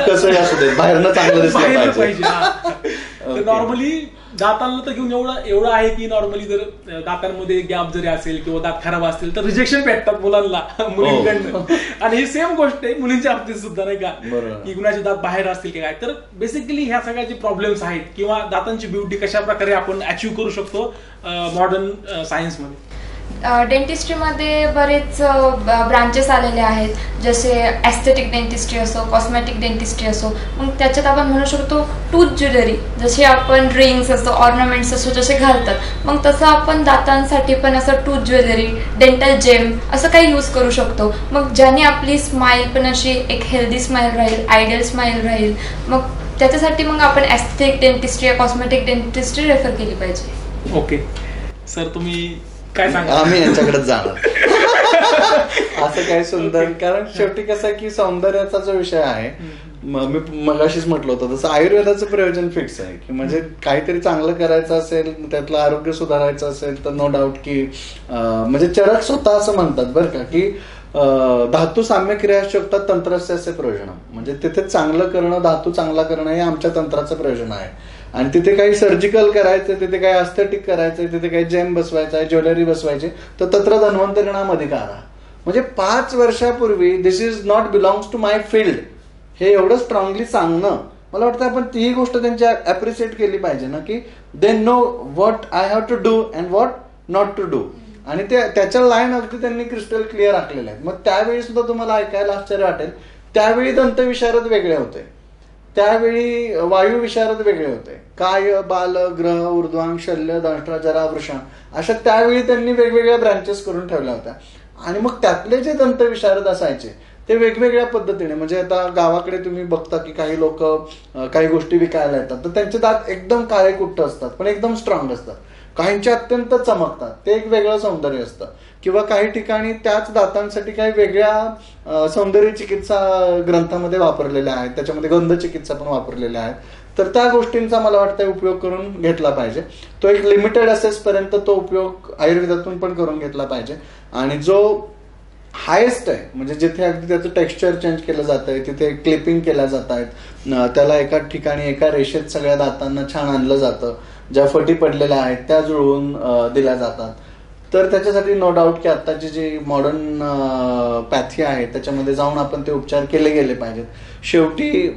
Speaker 2: कसं असू दे, बाहेरनं चांगलं दिसलं पाहिजे.
Speaker 1: नॉर्मली दातांना तर घेऊन एवढं आहे की नॉर्मली जर दातांमध्ये गॅप जरी असेल किंवा दात खराब असतील तर रिजेक्शन भेटतात मुलांना, मुलींकडनं. आणि ही सेम गोष्ट आहे मुलींच्या बाबतीत सुद्धा नाही का, की कुणाचे दात बाहेर असतील की काय. तर बेसिकली ह्या सगळ्या जे प्रॉब्लेम्स आहेत किंवा दातांची ब्युटी कशा प्रकारे आपण अचीव्ह करू शकतो मॉडर्न सायन्समध्ये.
Speaker 3: डेंटिस्ट्रीमध्ये बरेच ब्रांचेस आलेले आहेत, जसे ॲस्थेटिक डेंटिस्ट्री असो, कॉस्मेटिक डेंटिस्ट्री असो. मग त्याच्यात आपण म्हणू शकतो टूथ ज्वेलरी, जसे आपण रिंग्स असो, ऑर्नामेंट्स असो जसे घालतात, मग तसं आपण दातांसाठी पण असं टूथ ज्वेलरी, डेंटल जेम असं काही यूज करू शकतो. मग ज्याने आपली स्माईल पण अशी एक हेल्दी स्माईल राहील, आयडियल स्माईल राहील. मग त्याच्यासाठी मग आपण ॲस्थेटिक डेंटिस्ट्री या कॉस्मेटिक डेंटिस्ट्री रेफर केली पाहिजे.
Speaker 1: ओके सर, तुम्ही काय सांगा?
Speaker 2: आम्ही यांच्याकडेच जाणार. असं काय सुंदर, कारण शेवटी कसं की सौंदर्याचा जो विषय आहे, मी मगाशीच म्हटलं होतं तसं आयुर्वेदाचं प्रयोजन फिक्स आहे की म्हणजे काहीतरी चांगलं करायचं असेल, त्यातलं आरोग्य सुधारायचं असेल तर नो डाऊट की म्हणजे चरक स्वतः असं म्हणतात बरं का की धातू साम्य क्रिया शकतात तंत्रस्य असे प्रयोजन, म्हणजे तिथे चांगलं करणं, धातू चांगला करणं हे आमच्या तंत्राचं प्रयोजन आहे. आणि तिथे काही सर्जिकल करायचं, तिथे काही अस्थेटिक करायचं, तिथे काही जेम बसवायचं आहे, ज्वेलरी बसवायची, तर तत्र धन्वंतरिणाम अधिकारा. म्हणजे 5 वर्षापूर्वी this is not belongs to my field हे एवढं स्ट्रॉंगली सांगणं, मला वाटतं आपण ती गोष्ट त्यांची अप्रिशिएट केली पाहिजे ना, की they know what I have to do and what not to do. आणि त्याच्या लाईन अगदी त्यांनी क्रिस्टल क्लिअर आखलेल्या आहेत. मग त्यावेळी सुद्धा तुम्हाला ऐकायला आश्चर्य वाटेल, त्यावेळी दंतविशारद वेगळे होते, त्यावेळी वायू विशारद वेगळे होते, काय बाल ग्रह ऊर्ध्वांग शल्य दंष्ट्रा जरा वृषण अशा त्यावेळी त्यांनी वेगवेगळ्या ब्रांचेस करून ठेवल्या होत्या. आणि मग त्यातले जे दंतविशारद असायचे ते वेगवेगळ्या पद्धतीने, म्हणजे आता गावाकडे तुम्ही बघता की काही लोक काही गोष्टी विकायला येतात तर त्यांचे दात एकदम काळे कुट्ट असतात पण एकदम स्ट्रॉंग असतात, काहींचे अत्यंत चमकतात, ते एक वेगळं सौंदर्य असतं. किंवा काही ठिकाणी त्याच दातांसाठी काही वेगळ्या सौंदर्य चिकित्सा ग्रंथामध्ये वापरलेल्या आहेत, त्याच्यामध्ये गंध चिकित्सा पण वापरलेल्या आहेत. तर त्या गोष्टींचा मला वाटतं उपयोग करून घेतला पाहिजे. तो एक लिमिटेड असेस पर्यंत तो उपयोग आयुर्वेदातून पण करून घेतला पाहिजे. आणि जो हायेस्ट आहे म्हणजे जिथे अगदी त्याचं टेक्स्चर चेंज केलं जात आहे, तिथे क्लिपिंग केल्या जात आहेत, त्याला एका ठिकाणी एका रेषेत सगळ्या दातांना छान आणलं जातं, ज्या फटी पडलेल्या आहेत त्या जुळवून दिल्या जातात. तर त्याच्यासाठी नो डाऊट की आत्ताची जी मॉडर्न पॅथी आहे त्याच्यामध्ये जाऊन आपण ते उपचार केले गेले पाहिजेत. शेवटी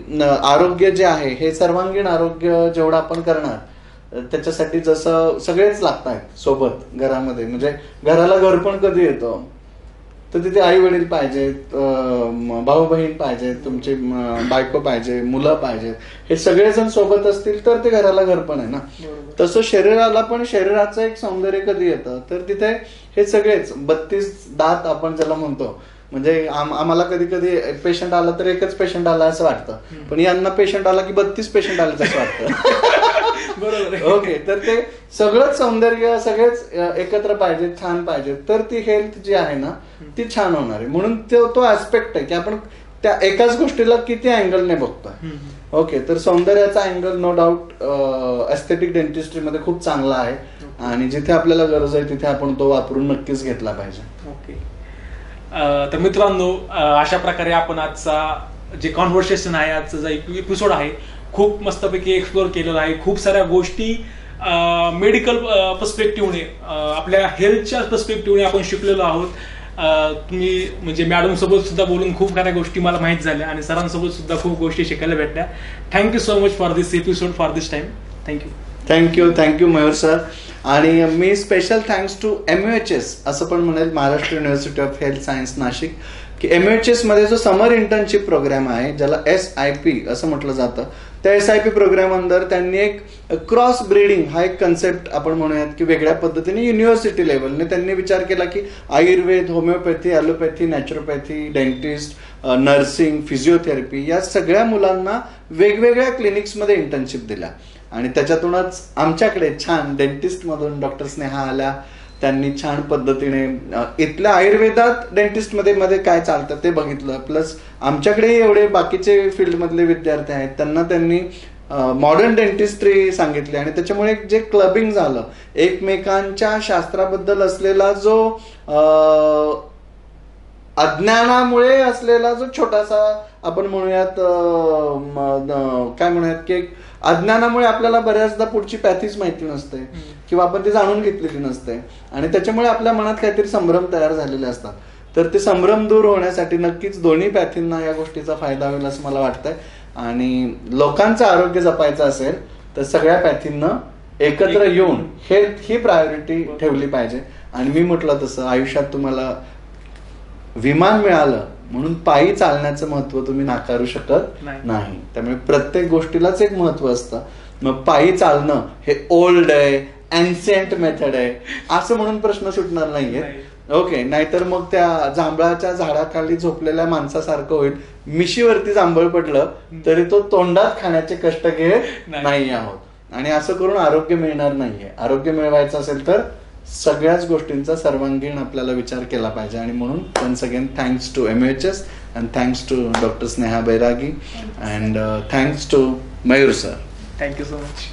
Speaker 2: आरोग्य जे आहे हे सर्वांगीण आरोग्य जेवढं आपण करणार त्याच्यासाठी जसं सगळेच लागतात सोबत घरामध्ये, म्हणजे घराला घर पण कधी येतं तर तिथे आई वडील पाहिजेत, भाऊ बहीण पाहिजेत, तुमची बायको पाहिजे, मुलं पाहिजेत, हे सगळेजण सोबत असतील तर ते घराला घर पण आहे ना. तसं शरीराला पण शरीराचं एक सौंदर्य कधी येतं तर तिथे हे सगळेच 32 दात आपण ज्याला म्हणतो, म्हणजे आम्हाला कधी कधी पेशंट आला तर एकच पेशंट आला असं वाटतं, पण यांना पेशंट आला की 32 पेशंट आले असं वाटतं.
Speaker 1: बरोबर.
Speaker 2: ओके, तर ते सगळंच सौंदर्य सगळेच एकत्र पाहिजे, छान पाहिजे, तर ती हेल्थ जी आहे ना ती छान होणार आहे. म्हणून तो ऍस्पेक्ट आहे की आपण त्या एकाच गोष्टीला किती अँगलने बघतोय. ओके, तर सौंदर्याचा अँगल नो डाऊट एस्थेटिक डेंटिस्ट्रीमध्ये खूप चांगला आहे आणि जिथे आपल्याला गरज आहे तिथे आपण तो वापरून नक्कीच घेतला पाहिजे.
Speaker 1: ओके, तर मित्रांनो अशा प्रकारे आपण आजचा जे कॉन्व्हर्सेशन आहे, आजचा जो एपिसोड आहे खूप मस्तपैकी एक्सप्लोर केलेला आहे. खूप साऱ्या गोष्टी मेडिकल पर्स्पेक्टिव्हने आपल्या हेल्थच्या पर्स्पेक्टिव्हने आपण शिकलेलो आहोत. तुम्ही म्हणजे मॅडम सोबत सुद्धा बोलून खूप साऱ्या गोष्टी मला माहित झाल्या आणि सरांसोबत सुद्धा खूप गोष्टी शिकायला भेटल्या. Thank you so much for this episode, for this time.
Speaker 2: Thank you Mayur sir. आणि मी स्पेशल थँक्स टू MUHS असं पण म्हणेल, Maharashtra university of health science Nashik, की MUHS मध्ये जो समर इंटर्नशिप प्रोग्राम आहे ज्याला SIP असं म्हटलं जातं, त्या SIP प्रोग्राम अंदर त्यांनी एक क्रॉस ब्रीडिंग हा एक कन्सेप्ट आपण म्हणूयात की वेगळ्या पद्धतीने युनिव्हर्सिटी लेवलने त्यांनी विचार केला की Ayurveda, homeopathy, allopathy, naturopathy, dentist, nursing, physiotherapy या सगळ्या मुलांना वेगवेगळ्या क्लिनिक्समध्ये इंटर्नशिप दिल्या. आणि त्याच्यातूनच आमच्याकडे छान डेंटिस्ट मधून डॉक्टर स्नेहा आल्या, त्यांनी छान पद्धतीने इथल्या आयुर्वेदात डेंटिस्ट मध्ये काय चालतं ते बघितलं, प्लस आमच्याकडे एवढे बाकीचे फील्डमधले विद्यार्थी आहेत त्यांना त्यांनी मॉडर्न डेंटिस्ट्री सांगितली. आणि त्याच्यामुळे जे क्लबिंग झालं, एकमेकांच्या शास्त्राबद्दल असलेला जो अज्ञानामुळे असलेला जो छोटासा आपण म्हणूयात काय म्हणूयात की अज्ञानामुळे आपल्याला बऱ्याचदा पुढची पॅथीच माहिती नसते किंवा आपण ती जाणून घेतलेली नसते आणि त्याच्यामुळे आपल्या मनात काहीतरी संभ्रम तयार झालेले असतात. तर ते संभ्रम दूर होण्यासाठी नक्कीच दोन्ही पॅथींना या गोष्टीचा फायदा होईल असं मला वाटतंय. आणि लोकांचं आरोग्य जपायचं असेल तर सगळ्या पॅथींना एकत्र येऊन हेल्थ ही प्रायोरिटी ठेवली पाहिजे. आणि मी म्हटलं तसं आयुष्यात तुम्हाला विमान मिळालं म्हणून पायी चालण्याचं महत्व तुम्ही नाकारू शकत नाही. त्यामुळे प्रत्येक गोष्टीलाच एक महत्व असतं. मग पायी चालणं हे ओल्ड आहे, एन्शियंट मेथड आहे असं म्हणून प्रश्न सुटणार नाहीये. ओके, नाहीतर मग त्या जांभळाच्या झाडाखाली झोपलेल्या माणसासारखं होईल. मिशीवरती जांभळ पडलं तरी तो तोंडात खाण्याचे कष्ट घेत नाही आहोत. आणि असं करून आरोग्य मिळणार नाहीये. आरोग्य मिळवायचं असेल तर सगळ्याच गोष्टींचा सर्वांगीण आपल्याला विचार केला पाहिजे. आणि म्हणून once again thanks to MUHS and thanks to doctor Sneha Bairagi and thanks to Mayur sir.
Speaker 1: Thank you so much.